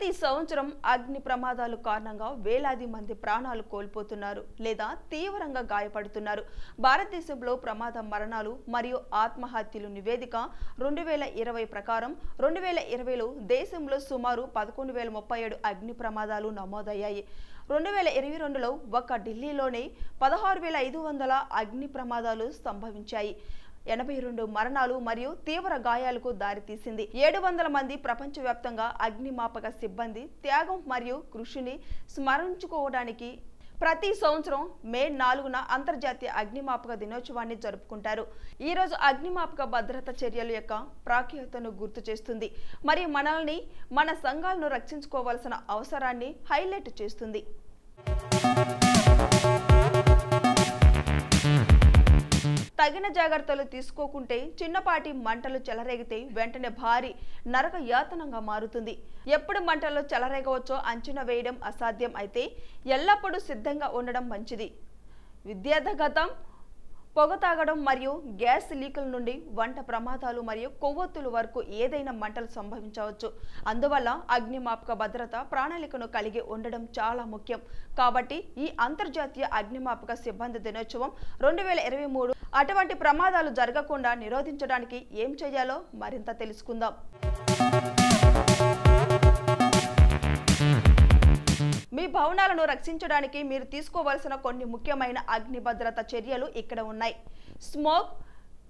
ప్రతి సంవత్సరం అగ్ని ప్రమాదాల కారణంగా వేలాది మంది ప్రాణాలు కోల్పోతున్నారు లేదా తీవ్రంగా గాయపడుతున్నారు. భారతదేశంలో ప్రమాద మరణాలు మరియు ఆత్మహత్యల నివేదిక 2020 ప్రకారం 2020లో దేశంలో సుమారు 11,037 అగ్ని ప్రమాదాలు నమోదయ్యాయి. 2022లో ఒక్క ఢిల్లీలోనే 16,500 అగ్ని ప్రమాదాలు సంభవించాయి. 82 మరణాలు మరియు తీవ్ర గాయాలకు దారితీసింది. 700 మంది ప్రపంచవ్యాప్తంగా అగ్నిమాపక సిబ్బంది త్యాగం మరియు కృషిని స్మరించుకోవడానికి ప్రతి సంవత్సరం మే 4న అంతర్జాతీయ అగ్నిమాపక దినోత్సవాన్ని జరుపుకుంటారు. ఈ రోజు అగ్నిమాపక భద్రతా చర్యల యొక్క ప్రాముఖ్యతను గుర్తు చేస్తుంది మరియు మనల్ని మన సంఘాలను రక్షించుకోవాల్సిన అవసరాన్ని హైలైట్ చేస్తుంది. తగిన జాగ్రత్తలు తీసుకోకుంటే చిన్నపాటి మంటలు చెలరేగితే వెంటనే భారీ నరక యాతనంగా మారుతుంది. ఎప్పుడు మంటలు చెలరేగవచ్చో అంచనా వేయడం అసాధ్యం. అయితే ఎల్లప్పుడూ సిద్ధంగా ఉండడం మంచిది. విద్యార్థగతం పొగ తాగడం మరియు గ్యాస్ లీకుల నుండి వంట ప్రమాదాలు మరియు కొవ్వొత్తుల వరకు ఏదైనా మంటలు సంభవించవచ్చు. అందువల్ల అగ్నిమాపక భద్రత ప్రణాళికను కలిగి ఉండడం చాలా ముఖ్యం. కాబట్టి ఈ అంతర్జాతీయ అగ్నిమాపక సిబ్బంది దినోత్సవం 2023 అటువంటి ప్రమాదాలు జరగకుండా నిరోధించడానికి ఏం చేయాలో మరింత తెలుసుకుందాం. మీ భవనాలను రక్షించడానికి మీరు తీసుకోవాల్సిన కొన్ని ముఖ్యమైన అగ్ని భద్రత చర్యలు ఇక్కడ ఉన్నాయి. స్మోక్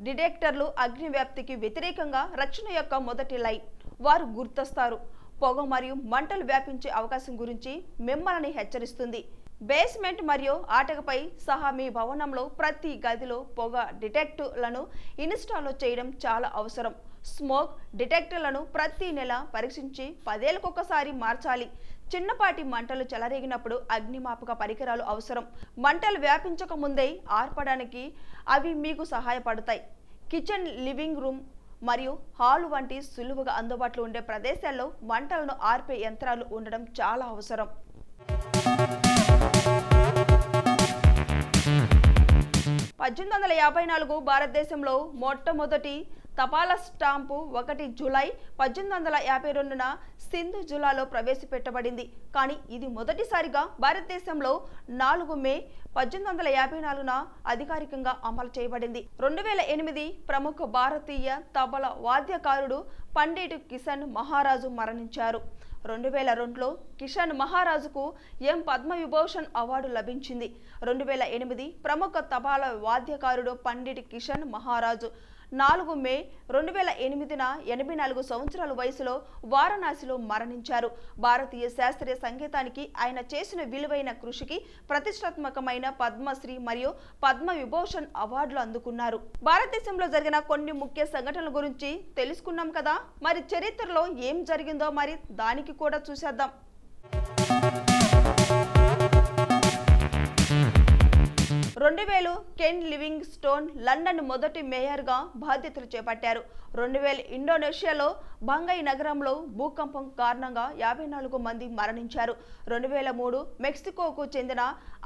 డిటెక్టర్లు అగ్ని వ్యాప్తికి వ్యతిరేకంగా రక్షణ యొక్క మొదటి లైన్. వారు గుర్తొస్తారు. పొగ మరియు మంటలు వ్యాపించే అవకాశం గురించి మిమ్మల్ని హెచ్చరిస్తుంది. బేస్మెంట్ మరియు ఆటకపై సహా మీ భవనంలో ప్రతి గదిలో పొగ డిటెక్టర్లను ఇన్స్టాల్ చేయడం చాలా అవసరం. స్మోక్ డిటెక్టర్లను ప్రతి నెల పరీక్షించి 10 ఏళ్లకొకసారి మార్చాలి. చిన్నపాటి మంటలు చెలరేగినప్పుడు అగ్నిమాపక పరికరాలు అవసరం. మంటలు వ్యాపించక ముందే ఆర్పడానికి అవి మీకు సహాయపడతాయి. కిచెన్, లివింగ్ రూమ్ మరియు హాల్ వంటి సులువుగా అందుబాటులో ఉండే ప్రదేశాల్లో మంటలను ఆర్పే యంత్రాలు ఉండడం చాలా అవసరం. 1854 భారతదేశంలో మొట్టమొదటి తపాలా స్టాంపు 1 జూలై 1852న సింధు జిల్లాలో ప్రవేశపెట్టబడింది. కానీ ఇది మొదటిసారిగా భారతదేశంలో 4 మే 1854న అధికారికంగా అమలు చేయబడింది. 2008 ప్రముఖ భారతీయ తబలా వాద్యకారుడు పండిట్ కిషన్ మహారాజు మరణించారు. 2002లో కిషన్ మహారాజుకు పద్మవిభూషణ్ అవార్డు లభించింది. 2008 ప్రముఖ తబలా వాద్యకారుడు పండిట్ కిషన్ మహారాజు 4 మే 2008న 84 సంవత్సరాల వయసులో వారణాసిలో మరణించారు. భారతీయ శాస్త్రీయ సంగీతానికి ఆయన చేసిన విలువైన కృషికి ప్రతిష్టాత్మకమైన పద్మశ్రీ మరియు పద్మవిభూషణ్ అవార్డులు అందుకున్నారు. భారతదేశంలో జరిగిన కొన్ని ముఖ్య సంఘటనల గురించి తెలుసుకున్నాం కదా. మరి చరిత్రలో ఏం జరిగిందో మరి దానికి కూడా చూసేద్దాం. కెన్ లివింగ్ స్టోన్ లండన్ మొదటి మేయర్గా బాధ్యతలు చేపట్టారు. 2000 ఇండోనేషియాలో బంగై నగరంలో భూకంపం కారణంగా 54 మంది మరణించారు. 2003 మెక్సికోకు చెందిన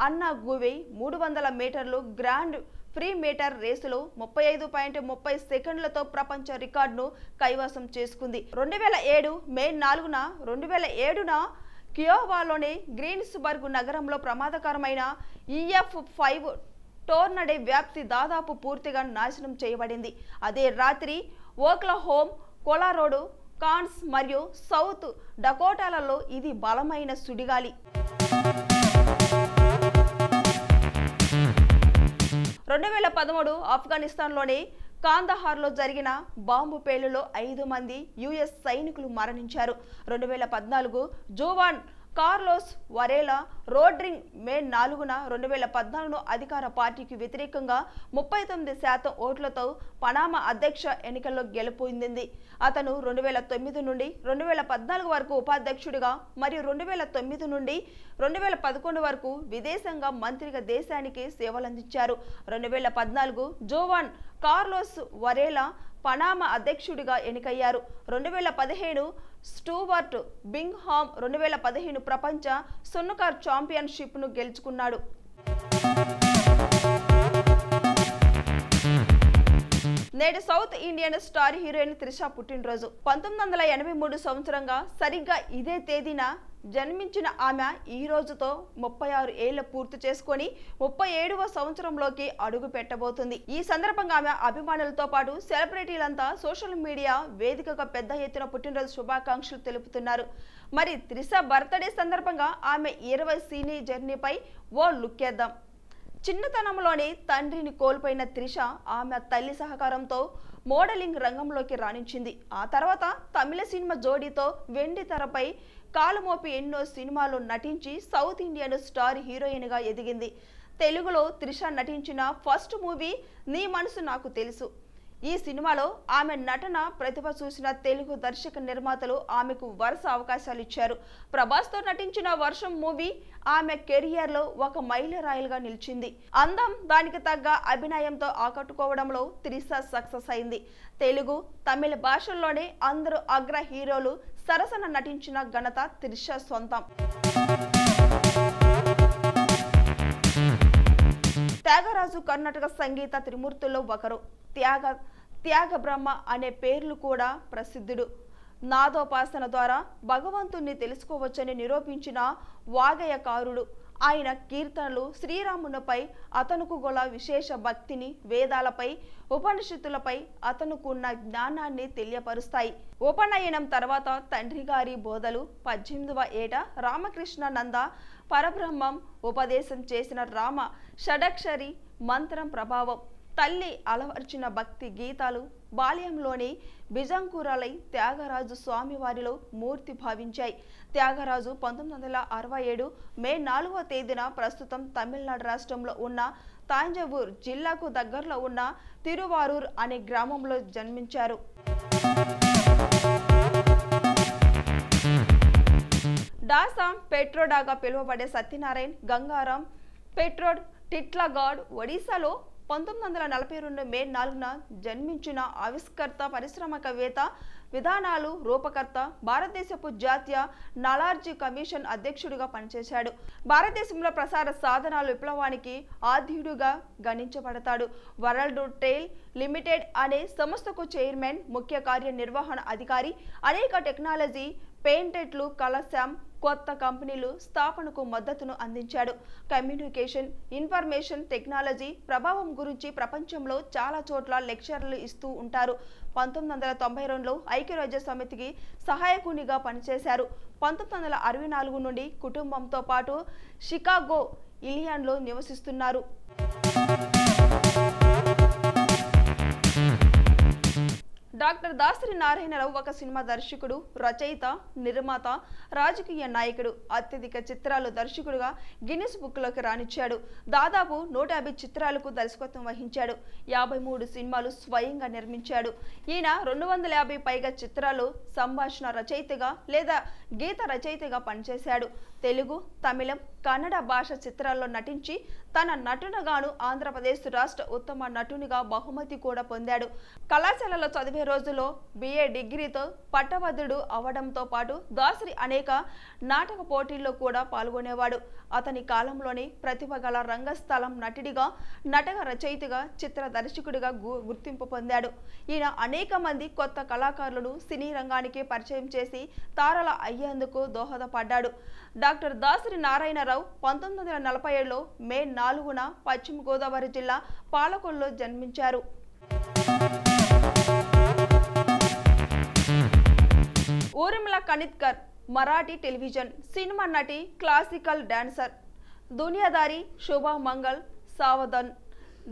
అన్నా గువే 300 మీటర్లు గ్రాండ్ ప్రీ మీటర్ రేసులో 35.30 సెకండ్లతో ప్రపంచ రికార్డును కైవసం చేసుకుంది. 2007 మే 4న 2007న కియోవాలోని గ్రీన్స్బర్గ్ నగరంలో ప్రమాదకరమైన EF5 టోర్నడో వ్యాప్తి దాదాపు పూర్తిగా నాశనం చేయబడింది. అదే రాత్రి ఓక్లహోమ్, కొలరాడో, కాన్స్ మరియు సౌత్ డకోటాలలో ఇది బలమైన సుడిగాలి. 2013 ఆఫ్ఘనిస్తాన్లోని కాందహార్లో జరిగిన బాంబు పేలులో 5 మంది US సైనికులు మరణించారు. 2014 జోవాన్ కార్లోస్ వరేలా రోడ్రింగ్ మే 4న 2014 అధికార పార్టీకి వ్యతిరేకంగా 39% ఓట్లతో పనామా అధ్యక్ష ఎన్నికల్లో గెలుపొందింది. అతను 2009 నుండి 2014 వరకు ఉపాధ్యక్షుడిగా మరియు 2009 నుండి 2011 వరకు విదేశాంగ మంత్రిగా దేశానికి సేవలందించారు. 2014 జోవాన్ కార్లోస్ వరేలా పనామా అధ్యక్షుడిగా ఎన్నికయ్యారు. 2015 స్టూవర్ట్ బింగ్హామ్ 2015 ప్రపంచ స్నూకర్ ఛాంపియన్షిప్ను గెలుచుకున్నాడు. నేడు south Indian star heroine Trisha పుట్టినరోజు. 1983 సంవత్సరంగా సరిగ్గా ఇదే తేదీన జన్మించిన ఆమె ఈ రోజుతో 36 ఏళ్లు పూర్తి చేసుకొని 37వ సంవత్సరంలోకి అడుగు పెట్టబోతుంది. ఈ సందర్భంగా ఆమె అభిమానులతో పాటు సెలబ్రిటీలంతా సోషల్ మీడియా వేదికగా పెద్ద ఎత్తున పుట్టినరోజు శుభాకాంక్షలు తెలుపుతున్నారు. మరి త్రిష బర్త్డే సందర్భంగా ఆమె 20 సినీ జర్నీపై ఓ లుక్కేద్దాం. చిన్నతనంలోనే తండ్రిని కోల్పోయిన త్రిష ఆమె తల్లి సహకారంతో మోడలింగ్ రంగంలోకి రాణించింది. ఆ తర్వాత తమిళ సినిమా జోడీతో వెండి తెరపై కాలుమోపి ఎన్నో సినిమాలు నటించి సౌత్ ఇండియన్ స్టార్ హీరోయిన్గా ఎదిగింది. తెలుగులో త్రిష నటించిన ఫస్ట్ మూవీ నీ మనసు నాకు తెలుసు. ఈ సినిమాలో ఆమె నటన ప్రతిభ చూసిన తెలుగు దర్శక నిర్మాతలు ఆమెకు వరుస అవకాశాలు ఇచ్చారు. ప్రభాస్తో నటించిన వర్షం మూవీ ఆమె కెరియర్లో ఒక మైలురాయిగా నిలిచింది. అందం దానికి తగ్గ అభినయంతో ఆకట్టుకోవడంలో త్రిష సక్సెస్ అయింది. తెలుగు తమిళ భాషల్లోనే అందరూ అగ్ర హీరోలు సరసన నటించిన ఘనత త్రిష సొంతం. త్యాగరాజు కర్ణాటక సంగీత త్రిమూర్తుల్లో ఒకరు. త్యాగ బ్రహ్మ అనే పేర్లు కూడా ప్రసిద్ధుడు. నాదోపాసన ద్వారా భగవంతుణ్ణి తెలుసుకోవచ్చని నిరూపించిన వాగ్గేయకారుడు. ఆయన కీర్తనలు శ్రీరామునిపై అతనుకు గల విశేష భక్తిని, వేదాలపై ఉపనిషత్తులపై అతనుకున్న జ్ఞానాన్ని తెలియపరుస్తాయి. ఉపనయనం తర్వాత తండ్రి గారి బోధలు, 18వ ఏట రామకృష్ణానంద పరబ్రహ్మం ఉపదేశం చేసిన రామ షడక్షరి మంత్రం ప్రభావం, తల్లి అలవర్చిన భక్తి గీతాలు బాల్యంలోని బిజంకురాలై త్యాగరాజు స్వామివారిలో మూర్తి భావించాయి. త్యాగరాజు 1967 మే 4వ తేదీన ప్రస్తుతం తమిళనాడు రాష్ట్రంలో ఉన్న తాంజావూర్ జిల్లాకు దగ్గరలో ఉన్న తిరువారూర్ అనే గ్రామంలో జన్మించారు. డాసా పెట్రోడాగా పిలువబడే సత్యనారాయణ గంగారాం పెట్రోడ్ టిట్లగాడ్ ఒడిశాలో 1942 మే 4న జన్మించిన ఆవిష్కర్త, పరిశ్రమకవేత్త, విధానాలు రూపకర్త, భారతదేశపు జాతీయ నాలెడ్జ్ కమిషన్ అధ్యక్షుడిగా పనిచేశాడు. భారతదేశంలో ప్రసార సాధనాల విప్లవానికి ఆద్యుడుగా గణించబడతాడు. వరల్డ్ టెల్ లిమిటెడ్ అనే సంస్థకు చైర్మన్, ముఖ్య కార్యనిర్వహణ అధికారి. అనేక టెక్నాలజీ పేటెంట్లు, కళాశాల, కొత్త కంపెనీలు స్థాపనకు మద్దతును అందించాడు. కమ్యూనికేషన్, ఇన్ఫర్మేషన్ టెక్నాలజీ ప్రభావం గురించి ప్రపంచంలో చాలా చోట్ల లెక్చర్లు ఇస్తూ ఉంటారు. 1992లో ఐక్యరాజ్య సమితికి సహాయకునిగా పనిచేశారు. 1964 నుండి కుటుంబంతో పాటు షికాగో, ఇలియాన్లో నివసిస్తున్నారు. డాక్టర్ దాసరి నారాయణరావు ఒక సినిమా దర్శకుడు, రచయిత, నిర్మాత, రాజకీయ నాయకుడు. అత్యధిక చిత్రాలు దర్శకుడుగా గిన్నిస్ బుక్లోకి రాణించాడు. దాదాపు 150 చిత్రాలకు దర్శకత్వం వహించాడు. 53 సినిమాలు స్వయంగా నిర్మించాడు. ఈయన 250 పైగా చిత్రాలు సంభాషణ రచయితగా లేదా గీత రచయితగా పనిచేశాడు. తెలుగు, తమిళం, కన్నడ భాష చిత్రాల్లో నటించి తన నటనగాను ఆంధ్రప్రదేశ్ రాష్ట్ర ఉత్తమ నటునిగా బహుమతి కూడా పొందాడు. కళాశాలలో చదివే రోజుల్లో BA డిగ్రీతో పట్టభద్రుడు అవడంతో పాటు దాసరి అనేక నాటక పోటీల్లో కూడా పాల్గొనేవాడు. అతని కాలంలోని ప్రతిభ గల రంగస్థలం నటుడిగా, నాటక రచయితగా, చిత్ర దర్శకుడిగా గుర్తింపు పొందాడు. ఈయన అనేక మంది కొత్త కళాకారులను సినీ రంగానికి పరిచయం చేసి తారల అయ్యేందుకు దోహదపడ్డాడు. డాక్టర్ దాసరి నారాయణరావు 1947లో మే 4న పశ్చిమ గోదావరి జిల్లా పాలకొల్లో జన్మించారు. ఊర్మిళ కనిత్కర్ మరాఠీ టెలివిజన్, సినిమా నటి, క్లాసికల్ డాన్సర్. దునియాదారీ, శుభ మంగళ్, సావధాన్,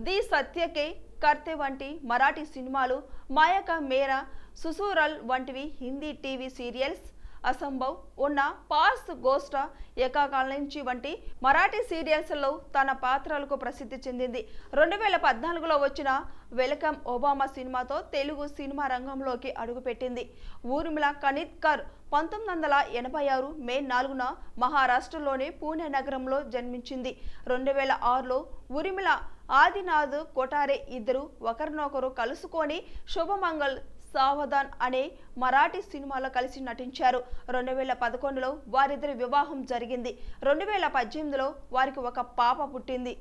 ది సత్యకే కర్తే వంటి మరాఠీ సినిమాలు, మాయక మేరా, సుసూరల్ వంటివి హిందీ టీవీ సీరియల్స్, అసంభవ్, ఉన్న పాస్ గోస్టా, ఏకాకాలించి వంటి మరాఠీ సీరియల్స్లో తన పాత్రలకు ప్రసిద్ధి చెందింది. 2014లో వచ్చిన వెల్కమ్ ఒబామా సినిమాతో తెలుగు సినిమా రంగంలోకి అడుగుపెట్టింది. ఊర్మిళ కనిత్కర్ 1986 మే 4న మహారాష్ట్రలోని పూణే నగరంలో జన్మించింది. 2006లో ఊర్మిళ, ఆదినాథ్ కొటారే ఇద్దరు ఒకరినొకరు కలుసుకొని శుభమంగళ్, సావధాన్ అనే మరాఠీ సినిమాలో కలిసి నటించారు. 2011లో వారిద్దరి వివాహం జరిగింది. 2018లో వారికి ఒక పాప పుట్టింది.